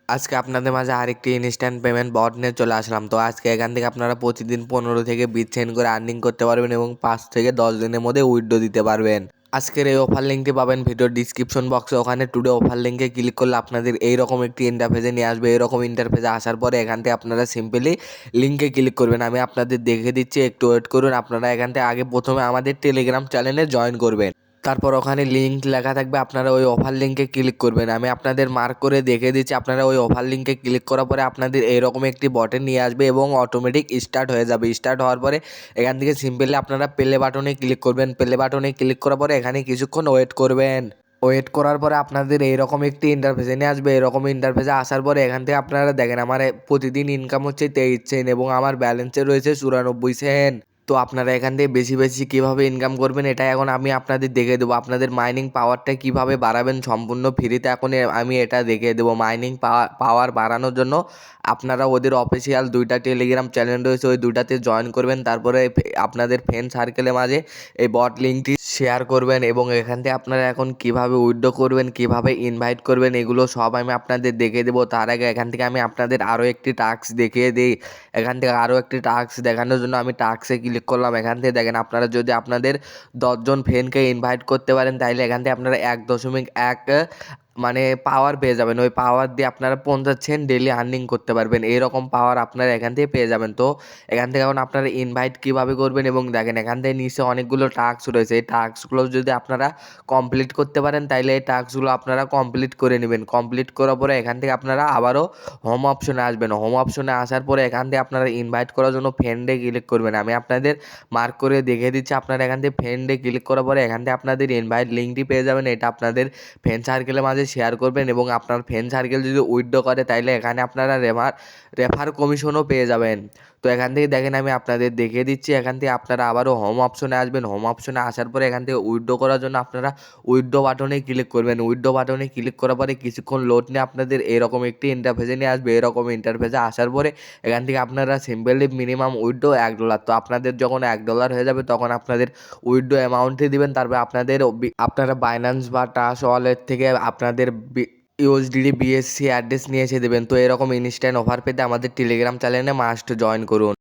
আজকে আপনাদের মাঝে আরেকটি ইনস্ট্যান্ট পেমেন্ট বট নিয়ে চলে আসলাম। তো আজকে এখান থেকে আপনারা প্রতিদিন 15 থেকে 20 সেন্ট করে আর্নিং করতে পারবেন এবং 5 থেকে 10 দিনের মধ্যে উইথড্র দিতে পারবেন। আজকের এই অফার লিঙ্কটি পাবেন ভিডিওর ডিসক্রিপশন বক্সে। ওখানে টুডে অফার লিঙ্কে ক্লিক করলে আপনাদের এইরকম একটি ইন্টারফেসে নিয়ে আসবে। এরকম ইন্টারফেসে আসার পরে এখান থেকে আপনারা সিম্পলি লিঙ্কে ক্লিক করবেন। আমি আপনাদের দেখে দিচ্ছি, একটু ওয়েট করুন। আপনারা এখান থেকে আগে প্রথমে আমাদের টেলিগ্রাম চ্যানেলে জয়েন করবেন। তারপর ওখানে লিঙ্ক লেখা থাকবে, আপনারা ওই অফার লিঙ্কে ক্লিক করবেন। আমি আপনাদের মার্ক করে দেখে দিচ্ছি। আপনারা ওই অফার লিঙ্কে ক্লিক করার পরে আপনাদের এইরকম একটি বটন নিয়ে আসবে এবং অটোমেটিক স্টার্ট হয়ে যাবে। স্টার্ট হওয়ার পরে এখান থেকে সিম্পলি আপনারা প্লে বাটনে ক্লিক করবেন। প্লে বাটনে ক্লিক করার পরে এখানে কিছুক্ষণ ওয়েট করবেন। ওয়েট করার পরে আপনাদের এইরকম একটি ইন্টারফেসে নিয়ে আসবে। এরকম ইন্টারফেসে আসার পরে এখান থেকে আপনারা দেখেন আমার প্রতিদিন ইনকাম হচ্ছে 23 সেন্ট এবং আমার ব্যালেন্সে রয়েছে 94 সেন্ট। তো আপনারা এখান থেকে বেশি বেশি কীভাবে ইনকাম করবেন এটা এখন আমি আপনাদের দেখে দেবো। আপনাদের মাইনিং পাওয়ারটা কীভাবে বাড়াবেন সম্পূর্ণ ফ্রিতে এখন আমি এটা দেখিয়ে দেবো। মাইনিং পাওয়ার বাড়ানোর জন্য আপনারা ওদের অফিসিয়াল 2টা টেলিগ্রাম চ্যানেল রয়েছে, ওই 2টাতে জয়েন করবেন। তারপরে আপনাদের ফ্রেন্ড সার্কেলের মাঝে এই বট লিঙ্কটি শেয়ার করবেন এবং এখান থেকে আপনারা এখন কিভাবে উইথড্র করবেন, কিভাবে ইনভাইট করবেন, এগুলো সব আমি আপনাদের দেখিয়ে দেবো। তার আগে এখান থেকে আমি আপনাদের আরও একটি টাস্ক দেখিয়ে দিই। এখান থেকে আরও একটি টাস্ক দেখানোর জন্য আমি টাস্কে ক্লিক করলাম। এখান থেকে দেখেন আপনারা যদি আপনাদের 10 জন ফ্রেন্ডকে ইনভাইট করতে পারেন তাহলে এখান থেকে আপনারা 1.1 মানে পাওয়ার পেয়ে যাবেন। ওই পাওয়ার দিয়ে আপনারা 50 সেন্ট ডেলি আর্নিং করতে পারবেন। এইরকম পাওয়ার আপনারা এখান থেকে পেয়ে যাবেন। তো এখান থেকে এখন আপনারা ইনভাইট কীভাবে করবেন এবং দেখেন এখান থেকে নিচে অনেকগুলো টাস্ক রয়েছে। এই টাস্কগুলো যদি আপনারা কমপ্লিট করতে পারেন তাহলে এই টাস্কগুলো আপনারা কমপ্লিট করে নেবেন। কমপ্লিট করার পরে এখান থেকে আপনারা আবারও হোম অপশনে আসবেন। হোম অপশনে আসার পরে এখান থেকে আপনারা ইনভাইট করার জন্য ফ্রেন্ডে ক্লিক করবেন। আমি আপনাদের মার্ক করে দেখিয়ে দিচ্ছি। আপনারা এখান থেকে ফ্রেন্ডে ক্লিক করার পরে এখান থেকে আপনাদের ইনভাইট লিঙ্কটি পেয়ে যাবেন। এটা আপনাদের ফ্রেন্ড সার্কেলের মাঝে শেয়ার করবেন এবং আপনার ফ্রেন্ড সার্কেল যদি উইথড্র করে তাহলে এখানে আপনারা রেফার কমিশনও পেয়ে যাবেন। তো এখান থেকে দেখেন আমি আপনাদের দেখিয়ে দিচ্ছি। এখান থেকে আপনারা আবারও হোম অপশনে আসবেন। হোম অপশনে আসার পরে এখান থেকে উইথড্র করার জন্য আপনারা উইথড্র বাটনে ক্লিক করবেন। উইথড্র বাটনে ক্লিক করার পরে কিছুক্ষণ লোড নিয়ে আপনাদের এরকম একটি ইন্টারফেসে নিয়ে আসবে। এরকম ইন্টারফেসে আসার পরে এখান থেকে আপনারা সিম্পলি মিনিমাম উইথড্র $1। তো আপনাদের যখন $1 হয়ে যাবে তখন আপনাদের উইথড্র অ্যামাউন্টটি দিবেন। তারপরে আপনারা বাইন্যান্স বা ট্রাস্ট ওয়ালেট থেকে আপনাদের ইউএসডিটি বিএসসি অ্যাড্রেস নিয়ে এসে দেবেন। তো এরকম ইনস্ট্যান্ট অফার পেতে আমাদের টেলিগ্রাম চ্যানেলে মাস্ট জয়েন করুন।